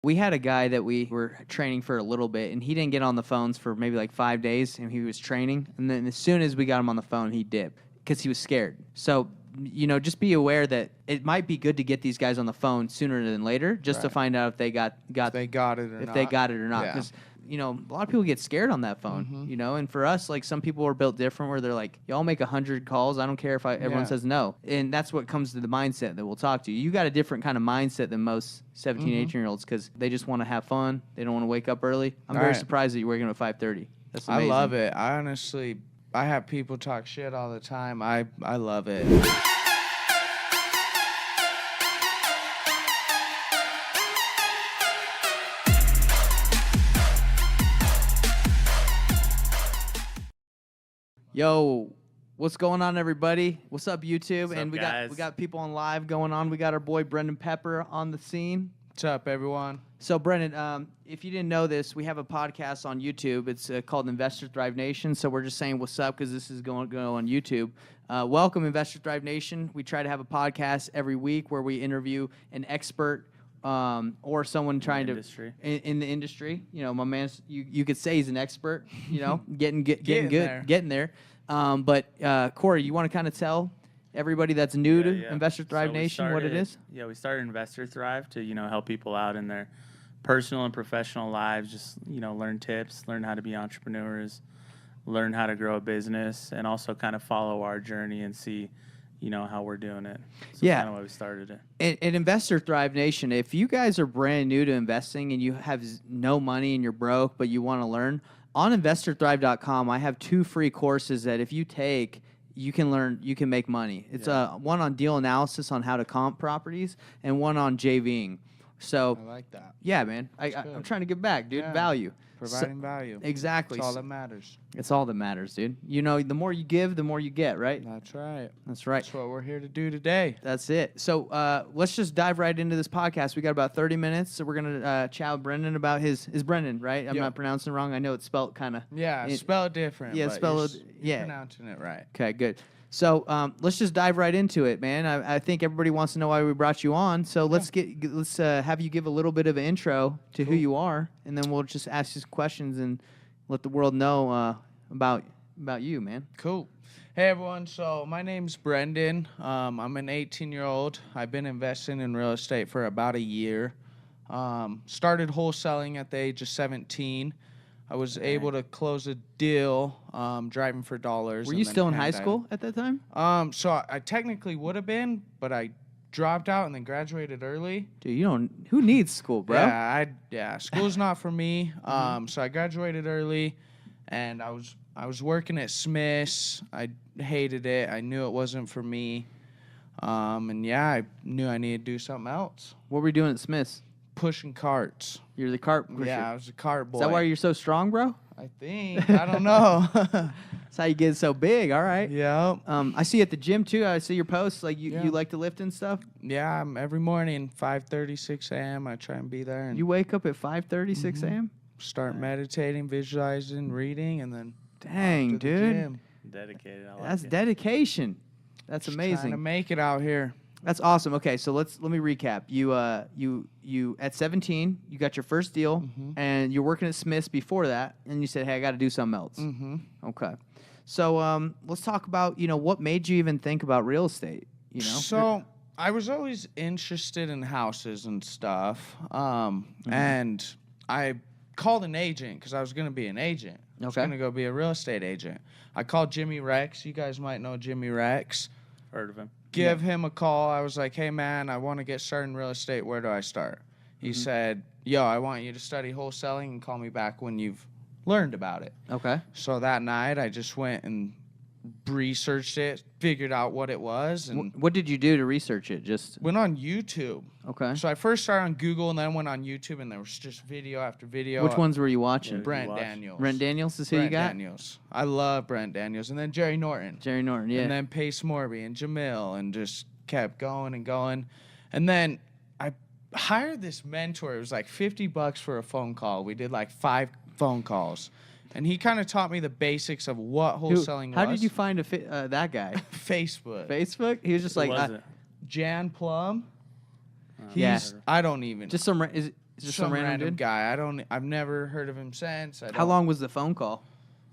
We had a guy that we were training for a little bit, and he didn't get on the phones for maybe like 5 days, and he was training. And then as soon as we got him on the phone, he dipped because he was scared. So, just be aware that it might be good to get these guys on the phone sooner than later, just to find out if they got if they got it or if not. they got it or not. Yeah. Because a lot of people get scared on that phone. And for us, like some people are built different, where they're like, y'all make 100 calls. I don't care if everyone says no. And that's what comes to the mindset that we'll talk to you. You got a different kind of mindset than most 17, 18-year-olds because they just want to have fun. They don't want to wake up early. I'm very surprised that you're waking up at 5:30. That's amazing. I love it. I have people talk shit all the time. I love it. Yo, what's going on, everybody? What's up, YouTube? What's up, we guys? got people on live going on. We got our boy Brandyn Pepper on the scene. What's up, everyone? So, Brandyn, if you didn't know this, we have a podcast on YouTube. It's called Investor Thrive Nation. So we're just saying what's up because this is going to go on YouTube. Welcome, Investor Thrive Nation. We try to have a podcast every week where we interview an expert or someone trying to in the industry. My man, you could say he's an expert. Getting there. But Corey, you want to kind of tell everybody that's new to Investor Thrive Nation what it is? Yeah, we started Investor Thrive to help people out in their personal and professional lives. Just learn tips, learn how to be entrepreneurs, learn how to grow a business, and also kind of follow our journey and see how we're doing it. So that's kind of why we started it. At Investor Thrive Nation, if you guys are brand new to investing and you have no money and you're broke, but you want to learn, on investorthrive.com, I have 2 free courses that if you take, you can learn, you can make money. It's one on deal analysis on how to comp properties and one on JVing. So I like that. Yeah, man. I'm trying to give back, dude. Yeah. Value. Providing value. Exactly. That's all that matters. It's all that matters, dude. The more you give, the more you get, right? That's right. That's right. That's what we're here to do today. That's it. So let's just dive right into this podcast. We got about 30 minutes, so we're going to chat with Brandyn about his Brandyn, right? I'm not pronouncing it wrong. I know it's spelled kind of. Yeah, spelled different. Yeah, but spelled. you're pronouncing it right. Okay, good. So let's just dive right into it, man. I think everybody wants to know why we brought you on. So let's have you give a little bit of an intro to who you are, and then we'll just ask you some questions and let the world know about you, man. Cool. Hey, everyone. So my name's Brandyn. I'm an 18-year-old. I've been investing in real estate for about a year. Started wholesaling at the age of 17. I was able to close a deal driving for dollars. Were you still in high school at that time? So I technically would have been, but I dropped out and then graduated early. Dude, who needs school, bro? School's not for me. So I graduated early, and I was working at Smith's. I hated it. I knew it wasn't for me. I knew I needed to do something else. What were you doing at Smith's? Pushing carts. You're the cart pusher. Yeah, I was a cart boy. Is that why you're so strong, bro? I think. I don't know. That's how you get so big. All right. Yeah. I see at the gym too. I see your posts. Like you like to lift and stuff. Yeah. Every morning, 5:30, 6 a.m. I try and be there. And you wake up at 5:30, 6 a.m. Start meditating, visualizing, reading, and then. Dang, dude. Dedicated. That's dedication. That's just amazing. Trying to make it out here. That's awesome. Okay, so let me recap. You at 17, you got your first deal, and you're working at Smith's before that, and you said, "Hey, I got to do something else." Okay, so let's talk about what made you even think about real estate. So I was always interested in houses and stuff, and I called an agent because I was going to be an agent. I was going to go be a real estate agent. I called Jimmy Rex. You guys might know Jimmy Rex. Heard of him. Give him a call. I was like, hey, man, I want to get started in real estate. Where do I start? He said, yo, I want you to study wholesaling and call me back when you've learned about it. Okay. So that night, I just went and researched it, figured out what it was. And what did you do to research it? Just went on YouTube. Okay. So I first started on Google and then went on YouTube, and there was just video after video. Which ones were you watching? Brent Daniels. Brent Daniels is who you got? Brent Daniels. I love Brent Daniels. And then Jerry Norton. Jerry Norton, yeah. And then Pace Morby and Jamil, and just kept going and going. And then I hired this mentor. It was like $50 for a phone call. We did like 5 phone calls. And he kind of taught me the basics of what wholesaling was. How did you find that guy? Facebook. Facebook? He was just Who like was it? Jan Plum. Yeah. I don't even. Just some. Is Just some random dude? guy. I've never heard of him since. How long was the phone call?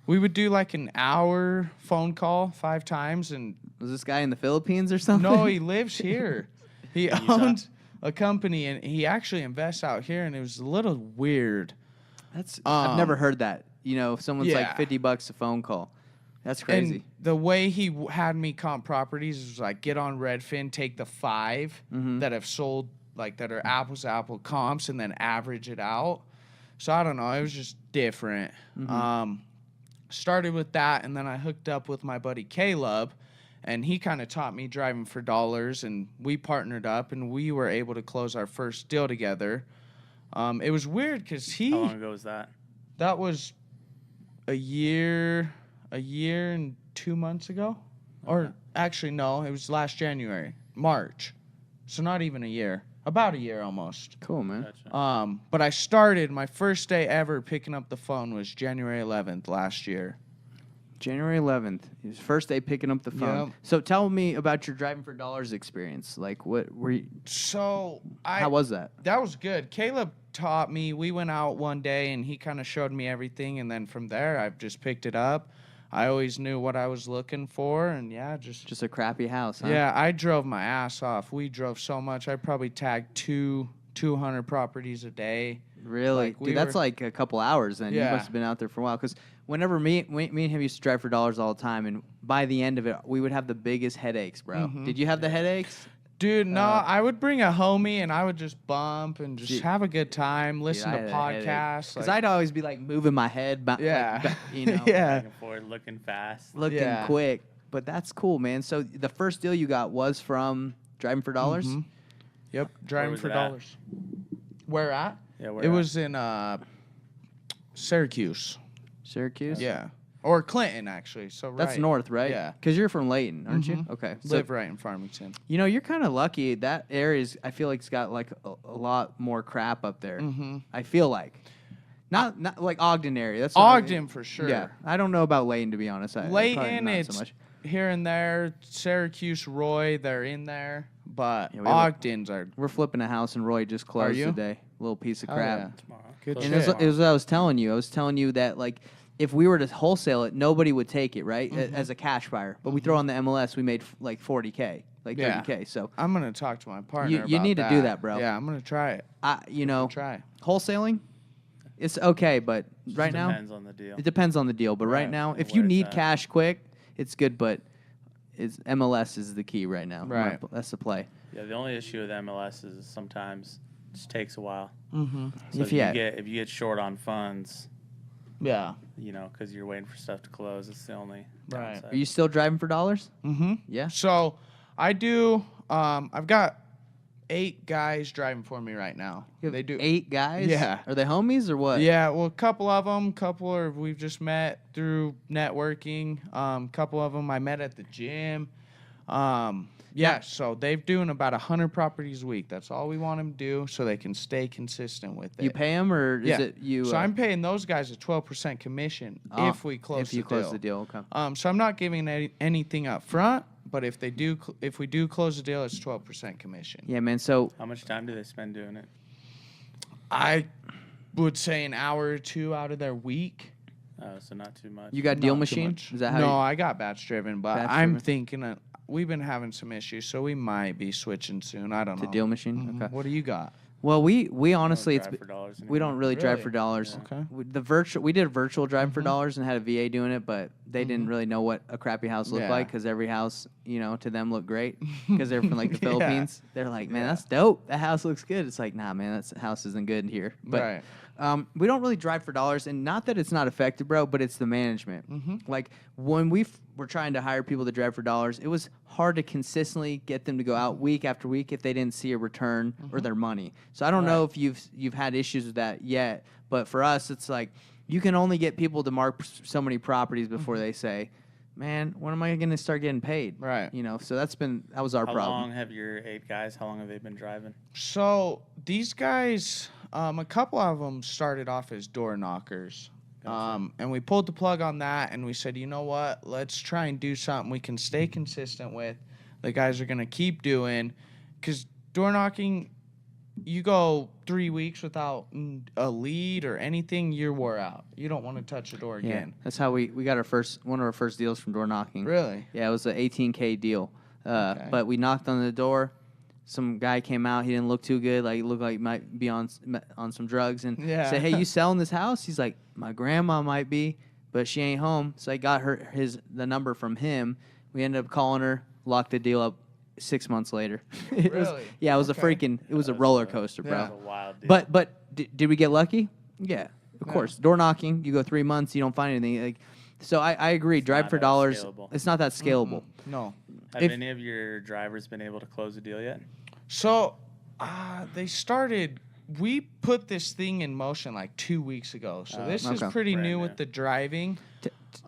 We would do like an hour phone call 5 times, and Was this guy in the Philippines or something? no, he lives here. He In Utah? owns a company, and he actually invests out here, and it was a little weird. I've never heard that. You know, if someone's like Yeah. $50 a phone call. That's crazy. And the way he had me comp properties was like get on Redfin, take the 5 that have sold, like that are apples to apple comps, and then average it out. So I don't know. It was just different. Started with that, and then I hooked up with my buddy Caleb, and he kind of taught me driving for dollars, and we partnered up, and we were able to close our first deal together. It was weird because How long ago was that? that was a year and 2 months ago. Or actually, no, it was last January, March. So not even a year. About a year almost. Cool, man. Gotcha. But I started, my first day ever picking up the phone was January 11th last year. January 11th. His first day picking up the phone. Yep. So tell me about your driving for dollars experience. Like, what were you, So how was that? that was good. Caleb taught me. We went out one day, and he kind of showed me everything, and then from there, I've just picked it up. I always knew what I was looking for, and yeah, Just a crappy house, huh? yeah, I drove my ass off. We drove so much. I probably tagged 200 properties a day. Really? Like, we Dude, that's were- like a couple hours then. You Yeah. must have been out there for a while. Because whenever me and him used to drive for dollars all the time, and by the end of it, we would have the biggest headaches, bro. Did you have the headaches? Dude, no, I would bring a homie, and I would just bump and just Dude- have a good time, listen to podcasts. Because like- I'd always be like moving my head, Yeah. you know, Yeah. Back and forth, looking fast. looking Yeah. quick. But that's cool, man. So the first deal you got was from driving for dollars. Mhm. Yep, driving was for it at? dollars. Where at? Yeah, It was in Syracuse. Syracuse. Yeah. Or Clinton, actually. So That's right. north, right? Yeah. Because you're from Layton, aren't you? Mhm. Okay. So, Live right in Farmington. you know, you're kind of lucky. That area's, I feel like, it's got like a lot more crap up there. Mm-hmm. I feel like. Not like Ogden area. That's what I- Ogden for sure. Yeah. I don't know about Layton, to be honest. Probably Layton, not it's so much. here and there. Syracuse, Roy, they're in there. But Yeah, we have a- Ogden's are. We're flipping a house, and Roy just closed you? today. Little piece of Oh, crap. yeah. tomorrow. Good Close And shit. tomorrow. it was what I was telling you. I was telling you that, like, if we were to wholesale it, nobody would take it, right? As a cash buyer. But we throw on the MLS, we made like 40K, like Yeah. 30K. So I'm going to talk to my partner. you about need to do that, bro. Yeah, I'm going to try it. you know, Try. wholesaling, it's okay, but right now Depends on the deal. it depends on the deal. But right Right. now, And if you where it's need at. cash quick, it's good. But it's MLS is the key right now. Right. That's the play. Yeah, the only issue with MLS is sometimes it just takes a while. Mm-hmm. So If you- if you get short on funds, Yeah. you know, because you're waiting for stuff to close, it's the only Right. downside. Are you still driving for dollars? Mm-hmm. Yeah. So I do. I've got 8 guys driving for me right now. You have They do. 8 guys. Yeah. Are they homies or what? Yeah, well, a couple of them, we've just met through networking. Couple of them I met at the gym. Yeah, so they're doing about 100 properties a week. That's all we want them to do, so they can stay consistent with it. You pay them, or is Yeah. it you? So I'm paying those guys a 12% commission if we close if you the close deal. the deal. Okay. So I'm not giving anything up front, but if we do close the deal, it's 12% commission. Yeah, man. So How much time do they spend doing it? I would say an hour or 2 out of their week. Oh, so not too much. you got deal Not too machine? much. Is that how? No, you, I got batch driven, but Batch I'm driven? thinking we've been having some issues, so we might be switching soon. I don't to know. deal machine. Mhm. Okay. What do you got? Well, we honestly Drive it's for dollars we don't anymore. really drive Really? for dollars. Okay. We did a virtual drive for Mhm. dollars and had a VA doing it, but they didn't really know what a crappy house looked Yeah. like because every house, you know, to them looked great because they're from like the Yeah. Philippines. They're like, man, Yeah. that's dope. That house looks good. It's like, nah, man, that house isn't good here. But Right. we don't really drive for dollars, and not that it's not effective, bro, but it's the management. Mhm. Like when we were trying to hire people to drive for dollars, it was hard to consistently get them to go out week after week if they didn't see a return or their money. So I don't know if you've had issues with that yet, but for us, it's like you can only get people to mark so many properties before they say, "Man, when am I going to start getting paid?" Right. You know. So that was our How problem. long have your 8 guys? How long have they been driving? So these guys, a couple of them started off as door knockers. Gotcha. And we pulled the plug on that, and we said, you know what? Let's try and do something we can stay consistent with. The guys are going to keep doing, because door knocking, you go 3 weeks without a lead or anything, you're wore out. You don't want to touch the door Yeah, again. that's how we got one of our first deals from door knocking. Really? Yeah, it was an 18K deal. Okay. But we knocked on the door. Some guy came out. He didn't look too good. Like, he looked like he might be on some drugs. And Yeah. said, "Hey, you selling this house?" He's like, "My grandma might be, but she ain't home." So I got the number from him. We ended up calling her, locked the deal up 6 months later. It was Really? a Okay. it was a roller coaster, bro. Yeah. That was a wild deal. But did we get lucky? Yeah, of Yeah. course. Door knocking, you go 3 months, you don't find anything. Like, so I agree. Drive not for that dollars. scalable. It's not that scalable. No. Have if- any of your drivers been able to close a deal yet? So they started. We put this thing in motion like 2 weeks ago. So this is Okay. pretty Brand new new. with the driving.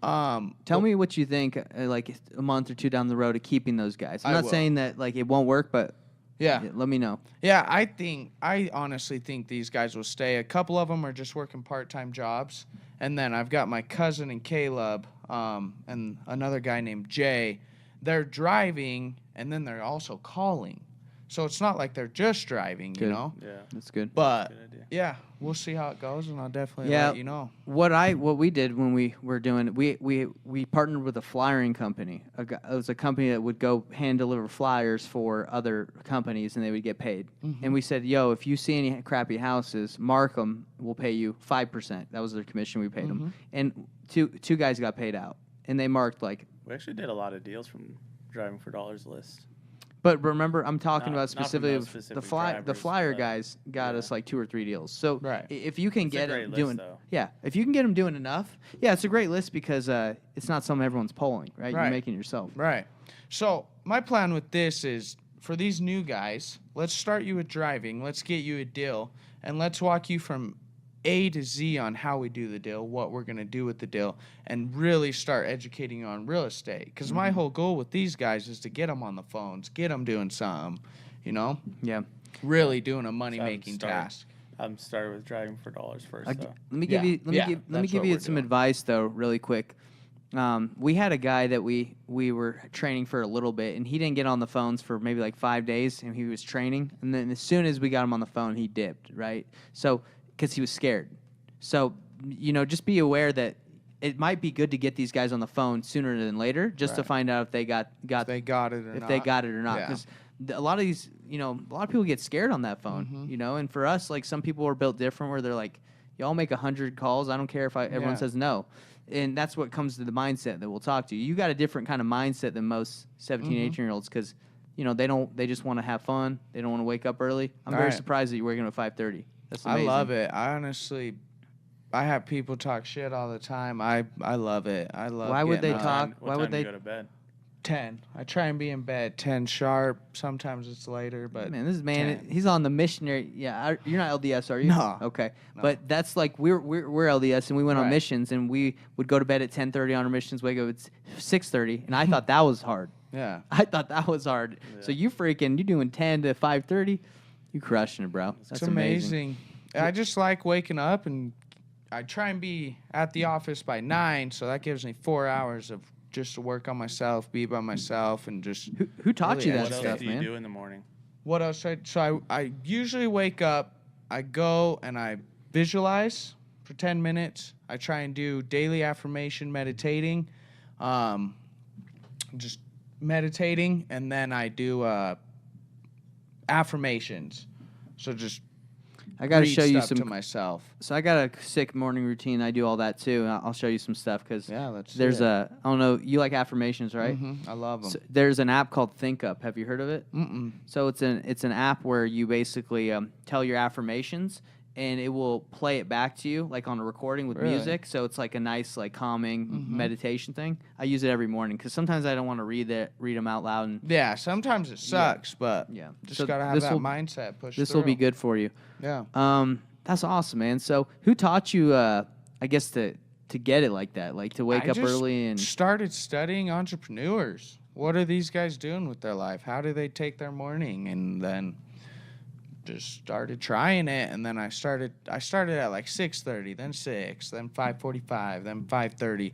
Tell me what you think, like a month or two down the road of keeping those guys. I'm I not will. saying that like it won't work, but Yeah. let me know. Yeah, I honestly think these guys will stay. A couple of them are just working part-time jobs. And then I've got my cousin and Caleb and another guy named Jay. They're driving, and then they're also calling. So it's not like they're just driving, you Good. know? Yeah. That's good. But, Good idea. yeah, we'll see how it goes, and I'll definitely Yeah. let you know. What we did when we were doing we partnered with a flyering company. It was a company that would go hand deliver flyers for other companies, and they would get paid. And we said, "Yo, if you see any crappy houses, mark them. We'll pay you 5%." That was their commission. We paid them, and two guys got paid out, and they marked like. We actually did a lot of deals from driving for dollars list. But remember, I'm talking Not about from specifically those the specific the drivers, flyer but- guys got yeah. us like 2 or 3 deals. So Right. if you can It's a get great them list, doing, though. if you can get them doing enough, yeah, it's a great list because it's not something everyone's polling, right? You're Right. making it yourself. Right. So my plan with this is for these new guys, let's start you with driving. Let's get you a deal, and let's walk you from A to Z on how we do the deal, what we're gonna do with the deal, and really start educating you on real estate. Because my whole goal with these guys is to get them on the phones, get them doing something, you know, Yeah. really doing a money So I'm making starting- task. I'm started with driving for dollars first, Let though. me give Yeah. you let me Yeah, give let me that's give what you we're some doing. advice though, really quick. We had a guy that we were training for a little bit, and he didn't get on the phones for maybe like 5 days, and he was training, and then as soon as we got him on the phone, he dipped, right? So because he was scared. So just be aware that it might be good to get these guys on the phone sooner than later, just to Right. find out if they got They got it or if not. they got it or not. Yeah. Because a lot of these, a lot of people get scared on that phone, Mhm. And for us, like some people are built different, where they're like, "Y'all make 100 calls. I don't care if everyone Yeah. says no." And that's what comes to the mindset that we'll talk to you. You got a different kind of mindset than most 17, Mhm. 18-year-olds because, they just want to have fun. They don't want to wake up early. I'm very Right. surprised that you're waking up at 5:30. That's I amazing. love it. I have people talk shit all the time. I love it. I love. Why would they getting up. talk? What Why time would do you they- go to bed? 10. I try and be in bed 10 sharp. Sometimes it's later, but Man, this is man. 10. He's on the missionary. Yeah, you're not LDS, are you? No. Okay, No. but that's like we're LDS, and we went on Right. missions, and we would go to bed at 10:30 on our missions, wake up at 6:30, and I thought that was hard. Yeah. I thought that was hard. So Yeah. you're doing 10 to 5:30, you crushing it, bro. That's It's amazing. I just like waking up, and I try and be at the office by 9, so that gives me 4 hours of just to work on myself, be by myself, and just Who taught Really you that What else stuff, do you man? do in the morning? what else? I usually wake up, I go and I visualize for 10 minutes. I try and do daily affirmation meditating, just meditating, and then I do affirmations. So just I got to read show you stuff to some. myself. So I got a sick morning routine. I do all that too. And I'll show you some stuff because Yeah, let's see there's it. I don't know. You like affirmations, right? I love them. So there's an app called ThinkUp. Have you heard of it? Mm-mm. So it's an app where you basically tell your affirmations, and it will play it back to you like on a recording with Really? music. So it's like a nice like calming Mhm. meditation thing. I use it every morning because sometimes I don't want to read them out loud. And Yeah, sometimes it sucks, but yeah, just So gotta have this that will- mindset push This will be through. good for you. Yeah. That's awesome, man. So who taught you? I guess to get it like that, like to wake I up just early and started studying entrepreneurs. What are these guys doing with their life? How do they take their morning? And then just started trying it. And then I started at like 6:30, then 6, then 5:45, then 5:30.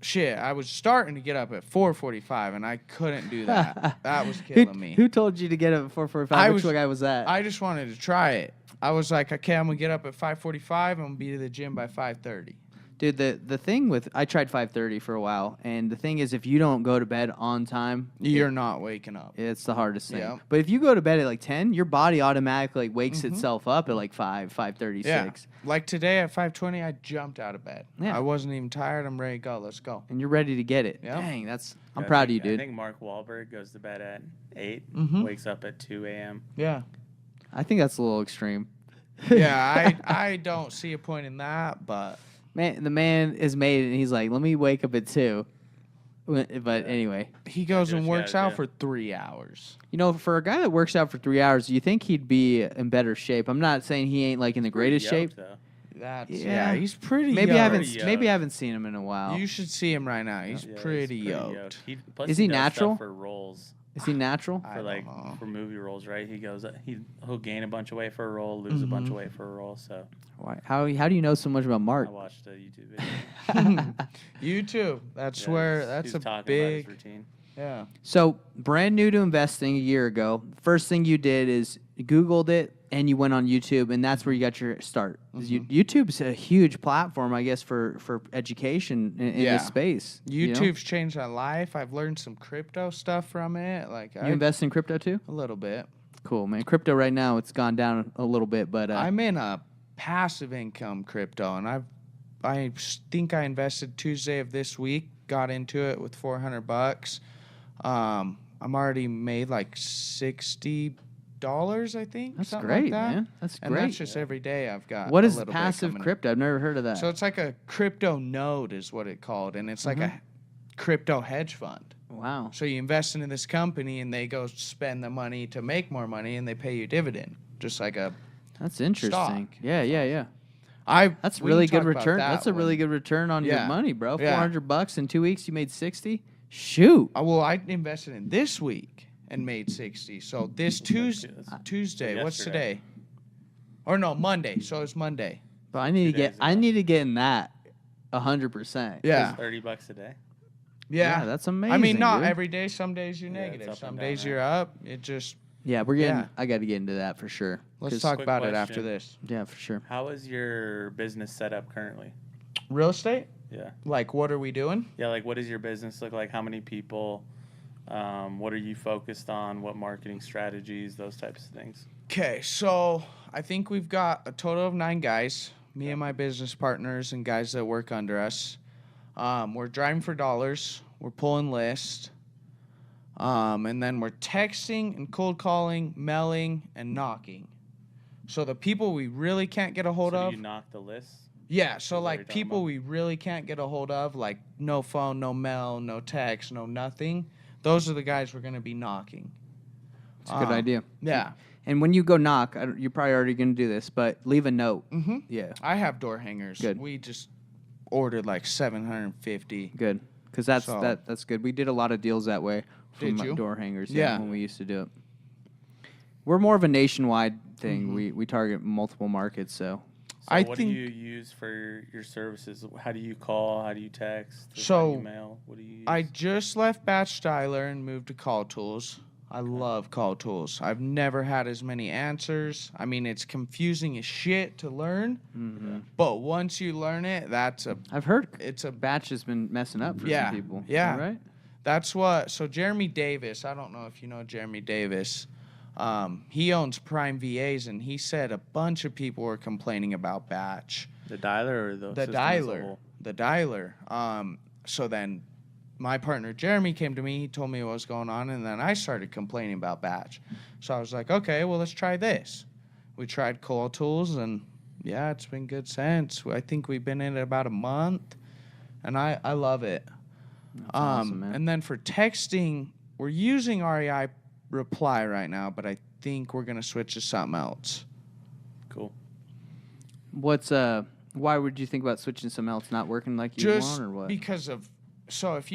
shit, I was starting to get up at 4:45, and I couldn't do that. That was killing me. Who told you to get up at 4:45? Which guy was that? I just wanted to try it. I was like, okay, I'm gonna get up at 5:45. I'm gonna be to the gym by 5:30. Dude, the thing with I tried 5:30 for a while, and the thing is, if you don't go to bed on time, You're not waking up. it's the hardest thing. Yeah. But if you go to bed at like 10, your body automatically wakes itself up at like 5:36. Yeah. Like today at 5:20, I jumped out of bed. Yeah. I wasn't even tired. I'm ready to go. Let's go. And you're ready to get it. Yeah. Dang, I'm I proud of think- you, dude. I think Mark Wahlberg goes to bed at 8, Mhm. wakes up at 2 a.m. Yeah. I think that's a little extreme. Yeah, I don't see a point in that, but Man, the man is made it, and he's like, let me wake up at 2. But anyway, he goes Do what and you works gotta out do. for 3 hours. you know, for a guy that works out for 3 hours, you think he'd be in better shape. I'm not saying he ain't like in the greatest shape. Yoked, though. That's Yeah. he's pretty. Maybe yoked. I haven't Pretty maybe I yoked. haven't seen him in a while. You should see him right now. He's Yeah, pretty yoked. Plus Is he does stuff natural? for roles? Is he natural? I For don't like know. for movie roles, right? He goes, he'll gain a bunch of weight for a role, lose a bunch of weight for a role. So Why, how do you know so much about I Mark? watched a YouTube video. YouTube. That's Yeah, where. he's- That's he's a talking about big. his routine. Yeah. So, brand new to investing a year ago. First thing you did is you Googled it and you went on YouTube, and that's where you got your start. YouTube's a huge platform, I guess, for education in Yeah. this space. you know? YouTube's changed my life. I've learned some crypto stuff from it. Like You invest in crypto too? a little bit. Cool, man. Crypto right now, it's gone down a little bit, but I'm in a passive income crypto, and I think I invested Tuesday of this week. Got into it with $400. I'm already made like $60, I think. that's something great, like that. man. That's And great. that's just every day I've got. What a is little bit passive coming in. crypto? I've never heard of that. So it's like a crypto node, is what it called, and it's like a crypto hedge fund. Wow. So you invest into this company, and they go spend the money to make more money, and they pay you dividend, just like a. That's interesting. Yeah. That's we really can good talk about return. that That's a really when- good return on your Yeah. money, bro. Yeah. $400 in 2 weeks, you made 60. Shoot. Well, I invested in this week and made 60. So this Tuesday, what's Yesterday. today? Or no, Monday. So it's Monday. But I need to 2 get days I ago. need to get in that 100%. Yeah. $30 a day. Yeah, that's amazing. I mean, not dude. every day. Some days you're Yeah, it's negative. up Some and days down, you're up. It just. Yeah, we're getting Yeah. I got to get into that for sure. Let's 'Cause- talk Quick about it question. after this. Yeah, for sure. How is your business set up currently? Real estate? Yeah. Like, what are we doing? Yeah, like what does your business look like? How many people? What are you focused on? What marketing strategies? Those types of things. Okay, so I think we've got a total of 9 guys, me and my business partners and guys that work under us. We're driving for dollars. We're pulling lists. And then we're texting and cold calling, mailing, and knocking. So the people we really can't get a hold So of. do you knock the list? Yeah, so Is that what you're like talking people about? we really can't get a hold of, like no phone, no mail, no text, no nothing. Those are the guys we're going to be knocking. It's a good idea. Yeah. And when you go knock, you're probably already going to do this, but leave a note. Mm-hmm. Yeah, I have door hangers. Good. We just ordered like 750. good. Because that's So- that's good. We did a lot of deals that way from Did you? door hangers. Yeah. when we used to do it. We're more of a nationwide thing. Mm-hmm. We target multiple markets. So So I what think- do you use for your services? How do you call? How do you text? How So, do you mail? What do you use? I just left Batch Dialer and moved to Call Tools. I love Call Tools. I've never had as many answers. I mean, it's confusing as shit to learn, but once you learn it, I've heard it's a batch has been messing up for Yeah, some people. yeah. Is that right. That's what. So Jeremy Davis, I don't know if you know Jeremy Davis. He owns Prime VAs, and he said a bunch of people were complaining about Batch. the dialer or the The system as a dialer. whole? The dialer. So then my partner Jeremy came to me. He told me what was going on, and then I started complaining about Batch. So I was like, okay, well, let's try this. We tried Call Tools, and yeah, it's been good since. I think we've been in it about a month, and I love it. That's awesome, man. And then for texting, we're using REI Reply right now, but I think we're gonna switch to something else. Cool. What's why would you think about switching something else not working like you Just want or what? because of so if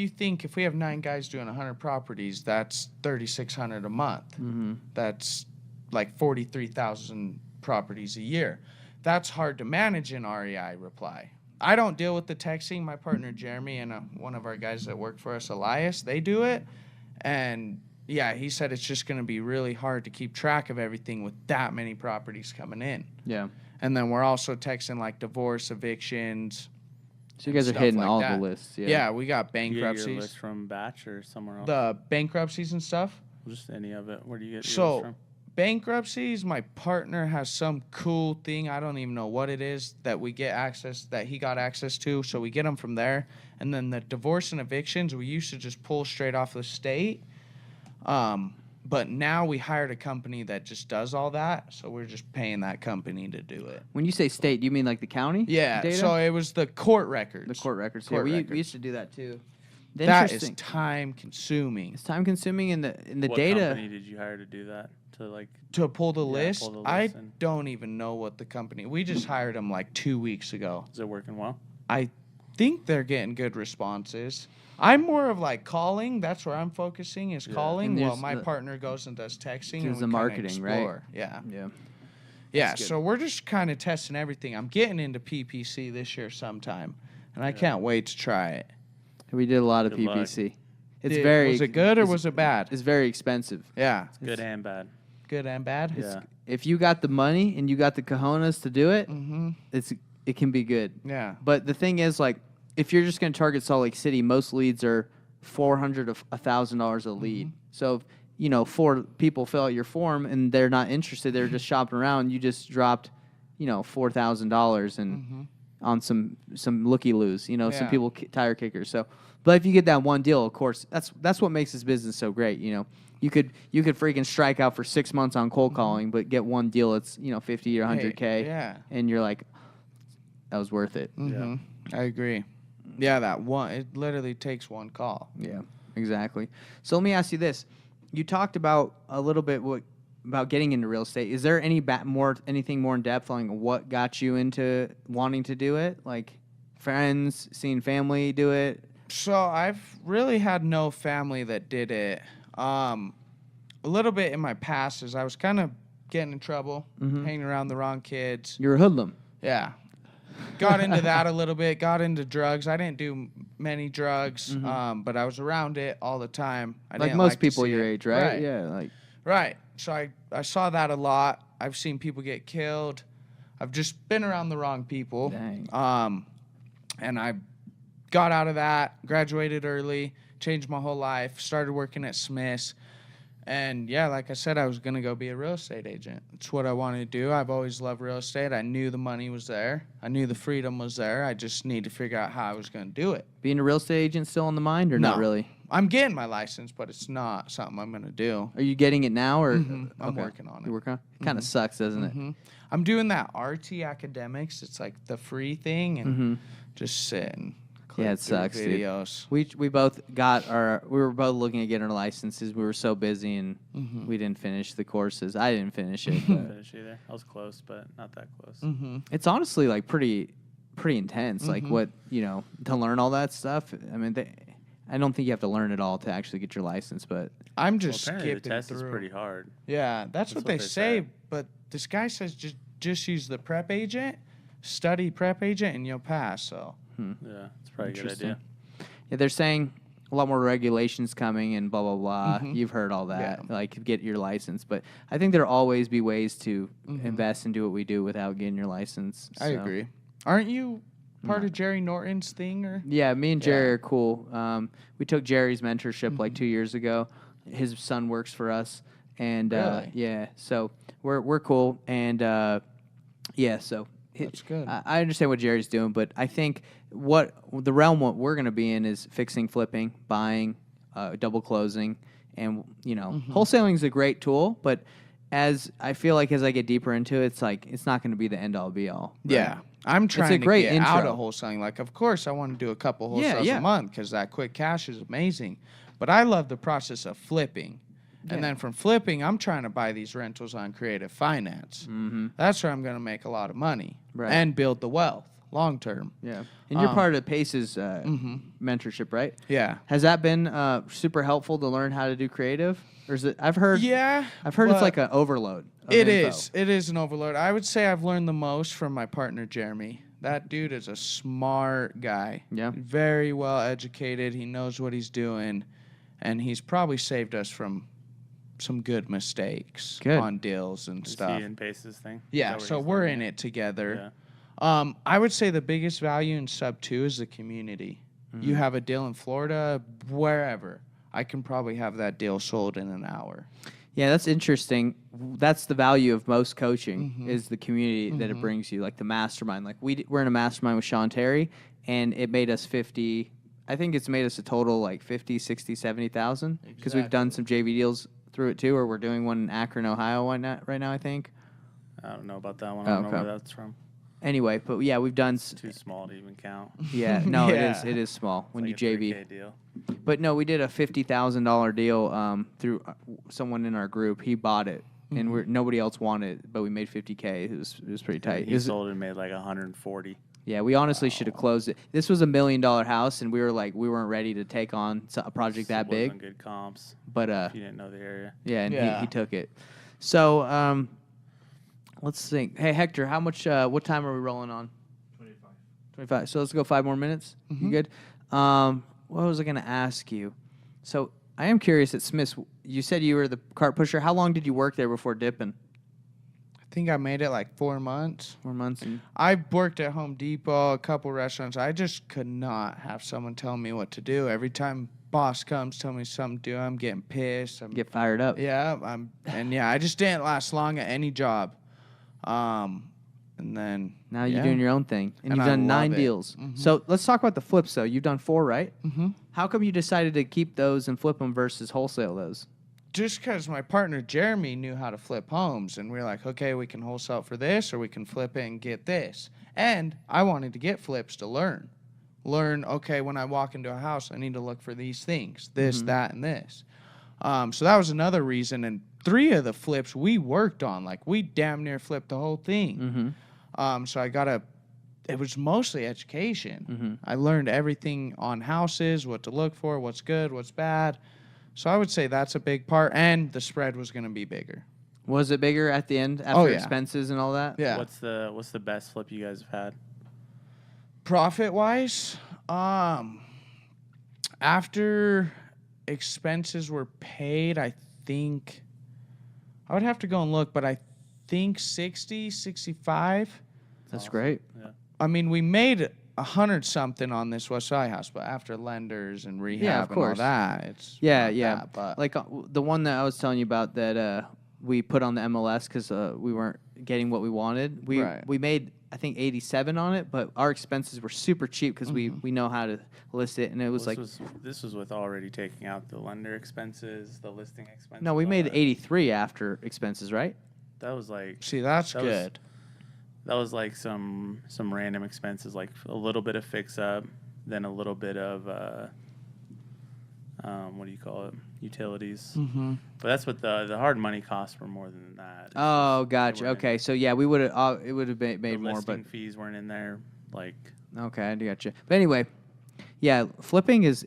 we have 9 guys doing 100 properties, that's 3,600 a month. Mm-hmm. That's like 43,000 properties a year. That's hard to manage in REI Reply. I don't deal with the texting. My partner Jeremy and one of our guys that work for us, Elias, they do it. And yeah, he said it's just going to be really hard to keep track of everything with that many properties coming in. Yeah. And then we're also texting like divorce, evictions. So you guys are stuff hitting like all that. the lists. Yeah. Yeah, we got You get your bankruptcies. list from Batch or somewhere else? The bankruptcies and stuff. Just any of it. Where do you get your So list from? bankruptcies, my partner has some cool thing. I don't even know what it is that we get access, that he got access to. So we get them from there. And then the divorce and evictions, we used to just pull straight off the state. But now we hired a company that just does all that. So we're just paying that company to do it. When you say state, do you mean like the county? Yeah. Data? So it was the court records. The court records. Court yeah, we records. used to do that too. That is Interesting. time consuming. It's time consuming, and the What data. company did you hire to do that? To like To pull the list, pull the I list and- don't even know what the company. We just hired them like 2 weeks ago. is it working well? I think they're getting good responses. I'm more of like calling. That's where I'm focusing is Yeah. calling. And While there's my the- partner goes and does texting. Does And the we kinda marketing, right? explore. Yeah. Yeah. Yeah. That's good. So we're just kind of testing everything. I'm getting into PPC this year sometime, and I can't wait to try it. We did a lot of Good luck. PPC. It's very. Was it good or it's- was it bad? It's very expensive. Yeah. Good and bad. Good and bad. Yeah. If you got the money and you got the cojones to do it, Mm-hmm. it can be good. Yeah. But the thing is, like, if you're just going to target Salt Lake City, most leads are $400 to $1,000 a lead. Mm-hmm. So if, 4 people fill out your form and they're not interested, they're just shopping around. You just dropped, $4,000 and on some looky loos. Some Yeah. people tire kickers. So, but if you get that one deal, of course, that's what makes this business so great. You could freaking strike out for 6 months on cold calling, but get one deal that's 50 or 100K, yeah. and you're like, that was worth it. Mm-hmm. I agree. Yeah, that one. It literally takes one call. Yeah, exactly. So let me ask you this: you talked about a little bit about getting into real estate. Is there anything more in depth on what got you into wanting to do it? Like friends, seeing family do it? So I've really had no family that did it. A little bit in my past is I was kind of getting in trouble, hanging around the wrong kids. You're a hoodlum. Yeah. Got into that a little bit, got into drugs. I didn't do many drugs, but I was around it all the time. I Like didn't most to people see your it. age, right? Yeah, Right. So I saw that a lot. I've seen people get killed. I've just been around the wrong people. Dang. And I got out of that, graduated early, changed my whole life, started working at Smith's. And yeah, like I said, I was going to go be a real estate agent. It's what I wanted to do. I've always loved real estate. I knew the money was there. I knew the freedom was there. I just need to figure out how I was going to do it. Being a real estate agent still on the mind, or not No. really? I'm getting my license, but it's not something I'm going to do. Are you getting it now, or I'm working on it. You working on it? Kind of sucks, doesn't it? Mhm. I'm doing that RT Academics. It's like the free thing, and just sitting. Yeah, it sucks, dude. videos. We both we were both looking at getting our licenses. We were so busy and we didn't finish the courses. I didn't finish it. But Finish either. I was close, but not that close. it's honestly like pretty intense. Like what, to learn all that stuff. I mean, I don't think you have to learn it all to actually get your license, but I'm Well, just apparently the skipping test through. is pretty hard. Yeah, that's what they say. say. But this guy says just use the prep agent, study prep agent, and you'll pass. So Yeah, it's probably a good Interesting. idea. yeah, they're saying a lot more regulations coming and blah, blah, blah. You've heard all that, Yeah. like get your license. But I think there'll always be ways to invest and do what we do without getting your license. I So. agree. Aren't you part of Jerry Norton's thing? Or Yeah, me and Jerry are cool. We took Jerry's mentorship like 2 years ago. His son works for us, and Really? yeah, so we're cool. And yeah, so That's good. I understand what Jerry's doing, but I think what the realm what we're gonna be in is fixing, flipping, buying, double closing, and wholesaling is a great tool, but as I feel like as I get deeper into it, it's like it's not going to be the end all be all. right? yeah, I'm trying to great get out intro. of wholesaling. Like, of course, I want to do a couple Yeah, wholesales yeah. a month because that quick cash is amazing. But I love the process of flipping. Yeah. And then from flipping, I'm trying to buy these rentals on creative finance. That's where I'm going to make a lot of money Right. and build the wealth. long term. Yeah. And you're part of Pace's mentorship, right? Yeah. Has that been super helpful to learn how to do creative? Or is it? I've heard it's like an overload. It is an overload. I would say I've learned the most from my partner Jeremy. That dude is a smart guy. Yeah. Very well educated. He knows what he's doing, and he's probably saved us from some good mistakes on deals and stuff. Is he in Pace's thing? Yeah, so we're in it together. Yeah. I would say the biggest value in Sub 2 is the community. Mm-hmm. You have a deal in Florida, wherever. I can probably have that deal sold in an hour. Yeah, that's interesting. That's the value of most coaching is the community that it brings you, like the mastermind. Like we're in a mastermind with Sean Terry, and it made us 50. I think it's made us a total like 50, 60, 70,000 because we've done some JV deals through it too, or we're doing one in Akron, Ohio right now, I think. I don't know about that one. I don't know where that's from. Anyway, but yeah, we've done. Too small to even count. Yeah, no, it is small when like you a JV. $3K deal. But no, we did a $50,000 deal through someone in our group. He bought it, and nobody else wanted it, but we made $50K. It was pretty tight. He sold it and made like 140. Yeah, we honestly should have closed it. This was $1 million house, and we weren't ready to take on a project that big. Good comps, but if you didn't know the area. Yeah, and he took it. So let's think. Hey Hector, how much? What time are we rolling on? 25. So let's go 5 more minutes. You good? What was I going to ask you? So I am curious at Smith's. You said you were the cart pusher. How long did you work there before dipping? I think I made it like 4 months. 4 months. I worked at Home Depot, a couple restaurants. I just could not have someone tell me what to do. Every time boss comes, tell me something to do, I'm getting pissed. Get fired up. Yeah, I just didn't last long at any job. And then now you're doing your own thing, and you've done 9 deals. So let's talk about the flips, though. You've done 4, right? How come you decided to keep those and flip them versus wholesale those? Just because my partner Jeremy knew how to flip homes, and we were like, okay, we can wholesale for this, or we can flip it and get this. And I wanted to get flips to learn. Okay, when I walk into a house, I need to look for these things, this, that, and this. So that was another reason. And 3 of the flips we worked on, like we damn near flipped the whole thing. So it was mostly education. I learned everything on houses, what to look for, what's good, what's bad. So I would say that's a big part, and the spread was going to be bigger. Was it bigger at the end after expenses and all that? Yeah. What's the best flip you guys have had? Profit-wise, after expenses were paid, I think I would have to go and look, but I think 60, 65. That's great. Yeah. I mean, we made 100-something on this West Side house, but after lenders and rehab and all that, it's not that, but like the one that I was telling you about that we put on the MLS because we weren't getting what we wanted. We made I think 87 on it, but our expenses were super cheap because we know how to list it, and it was this was with already taking out the lender expenses, the listing expenses. No, we made 83 after expenses, right? That was like that's good. That was like some random expenses, like a little bit of fix up, then a little bit of what do you call it? Utilities. But that's what the hard money costs were more than that. Oh, gotcha. Okay, so yeah, we would have it would have made more, but fees weren't in there. Like okay, I gotcha. But anyway, yeah, flipping is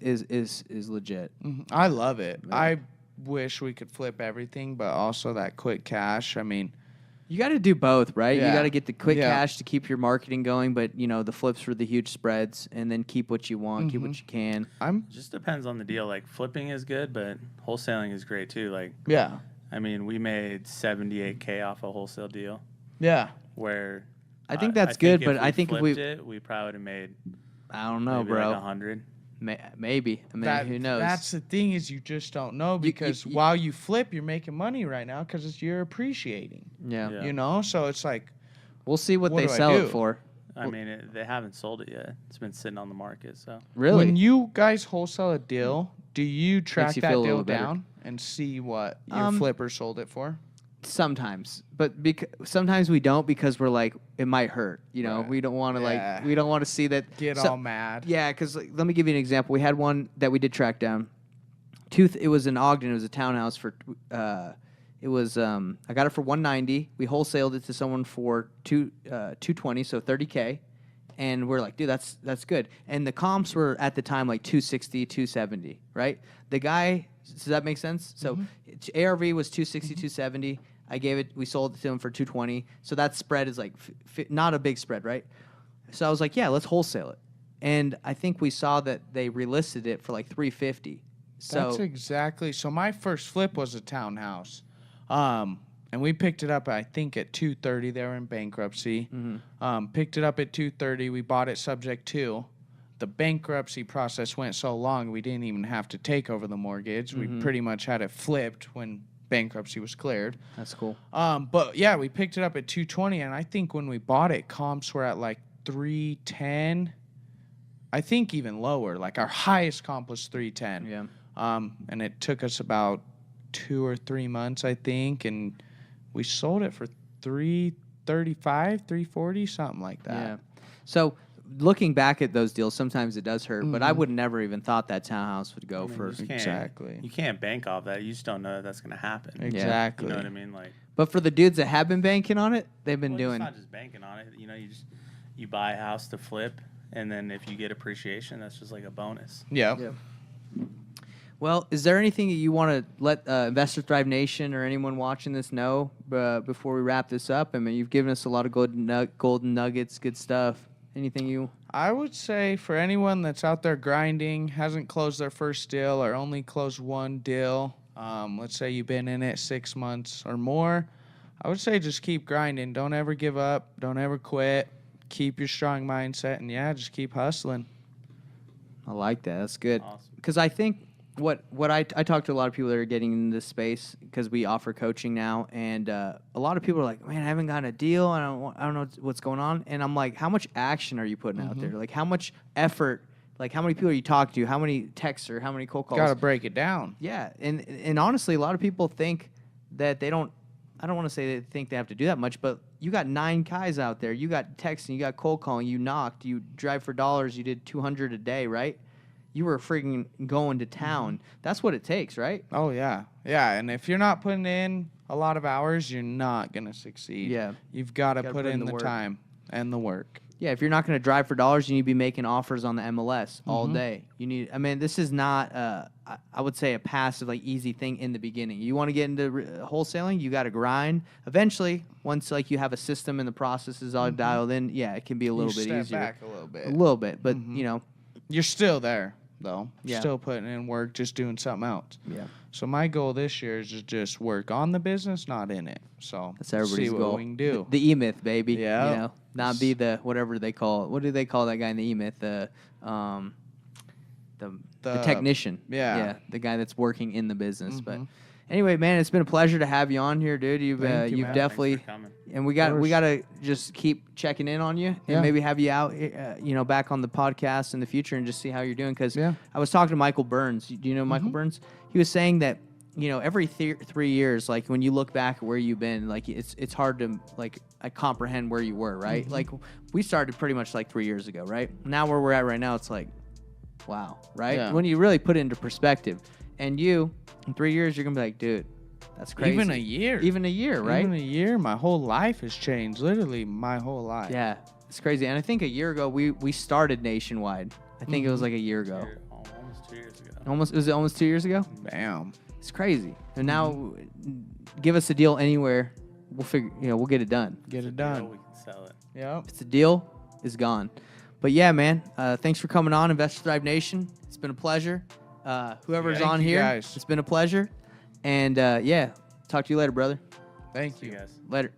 legit. I love it. Yeah. I wish we could flip everything, but also that quick cash. I mean, you got to do both, right? Yeah. You got to get the quick cash to keep your marketing going, but the flips for the huge spreads, and then keep what you want, keep what you can. Just depends on the deal. Like flipping is good, but wholesaling is great too. Like I mean, we made $78K off a wholesale deal. Yeah, where I think that's good, but I think if we probably would have made. I don't know, maybe bro. Like 100. Maybe. I mean, who knows? That's the thing is you just don't know because while you flip, you're making money right now because you're appreciating. Yeah. So it's like we'll see what they sell it for. I mean, they haven't sold it yet. It's been sitting on the market. So really, when you guys wholesale a deal, do you track that deal down better. And see what your flipper sold it for? Sometimes, but sometimes we don't because we're like it might hurt. Right. We don't want to we don't want to see that get all mad. Yeah, because let me give you an example. We had one that we did track down. It was in Ogden. It was a townhouse for. It was I got it for $190. We wholesaled it to someone for $220, so $30K, And we're like, dude, that's good. And the comps were at the time like 260, 270, right? The guy, does that make sense? So ARV was 260, 270. We sold it to him for 220. So that spread is like not a big spread, right? So I was like, yeah, let's wholesale it. And I think we saw that they relisted it for like 350. So That's exactly. So my first flip was a townhouse. And we picked it up, I think, at 230. They were in bankruptcy. Picked it up at 230. We bought it subject to. The bankruptcy process went so long, we didn't even have to take over the mortgage. We pretty much had it flipped when bankruptcy was cleared. that's cool. But yeah, we picked it up at 220, and I think when we bought it, comps were at like 310. I think even lower. Like our highest comp was 310. Yeah. And it took us about 2 or 3 months, I think, and we sold it for 335, 340, something like that. Yeah. So looking back at those deals, sometimes it does hurt, but I would never even thought that townhouse would go for. Exactly. You can't bank off that. You just don't know that's going to happen. Exactly. You know what I mean? Like, But for the dudes that have been banking on it, they've been doing. It's not just banking on it. You know, you buy a house to flip, and then if you get appreciation, that's just like a bonus. Yeah. Well, is there anything that you want to let Investor Thrive Nation or anyone watching this know before we wrap this up? I mean, you've given us a lot of golden nuggets, good stuff. Anything you? I would say for anyone that's out there grinding, hasn't closed their first deal or only closed one deal, let's say you've been in it 6 months or more, I would say just keep grinding. Don't ever give up. Don't ever quit. Keep your strong mindset, and just keep hustling. I like that. That's good. Awesome. Because I think what I talk to a lot of people that are getting into this space because we offer coaching now, and a lot of people are like, man, I haven't gotten a deal. I don't know what's going on. And I'm like, how much action are you putting out there? Like, how much effort? Like, how many people are you talking to? How many texts or how many cold calls? Got to break it down. Yeah, and honestly, a lot of people think that they don't. I don't want to say they think they have to do that much, but you got 9 guys out there. You got texting, you got cold calling, you knocked, you drive for dollars, you did 200 a day, right? You were freaking going to town. That's what it takes, right? Oh, yeah. Yeah, and if you're not putting in a lot of hours, you're not going to succeed. Yeah. You've got to Gotta put in the work. time and the work. Yeah, if you're not going to drive for dollars, you need to be making offers on the MLS all day. You need. I mean, this is not, I would say, a passive, like easy thing in the beginning. You want to get into wholesaling, you got to grind. Eventually, once like you have a system and the process is all dialed in, it can be a little bit step easier. back a little bit. A little bit, but you know, You're still there, though. Yeah. Still putting in work, just doing something else. yeah, So my goal this year is to just work on the business, not in it. So that's everybody's see what goal. we can do. The E-Myth, baby. Yeah. You know, not be the whatever they call it. What do they call that guy in the E-Myth? The technician. Yeah. the guy that's working in the business. But anyway, man, it's been a pleasure to have you on here, dude. You've Thank you, you've man. definitely, Thanks for coming. and we gotta just keep checking in on you and Yeah. maybe have you out, back on the podcast in the future and just see how you're doing. Because Yeah. I was talking to Michael Burns. Do you know Michael Burns? He was saying that every 3 years, like when you look back at where you've been, like it's hard to comprehend where you were, right? Like we started pretty much like 3 years ago, right? Now where we're at right now, it's like, wow, right? Yeah. When you really put it into perspective, and in 3 years, you're gonna be like, dude, that's crazy. Even a year. Even a year, right? Even a year, my whole life has changed. Literally, my whole life. Yeah, it's crazy. And I think a year ago we started Nationwide. I think it was like a year ago. Almost 2 years ago. Was it almost 2 years ago? Bam. It's crazy. And now, give us a deal anywhere, we'll get it done. Get it Deal, done. we can sell it. Yep. If it's a deal, it's gone. But yeah, man, thanks for coming on, Investor Thrive Nation. It's been a pleasure. Whoever's Thank on you, here, guys. it's been a pleasure. And talk to you later, brother. Thank See you. you guys. Later.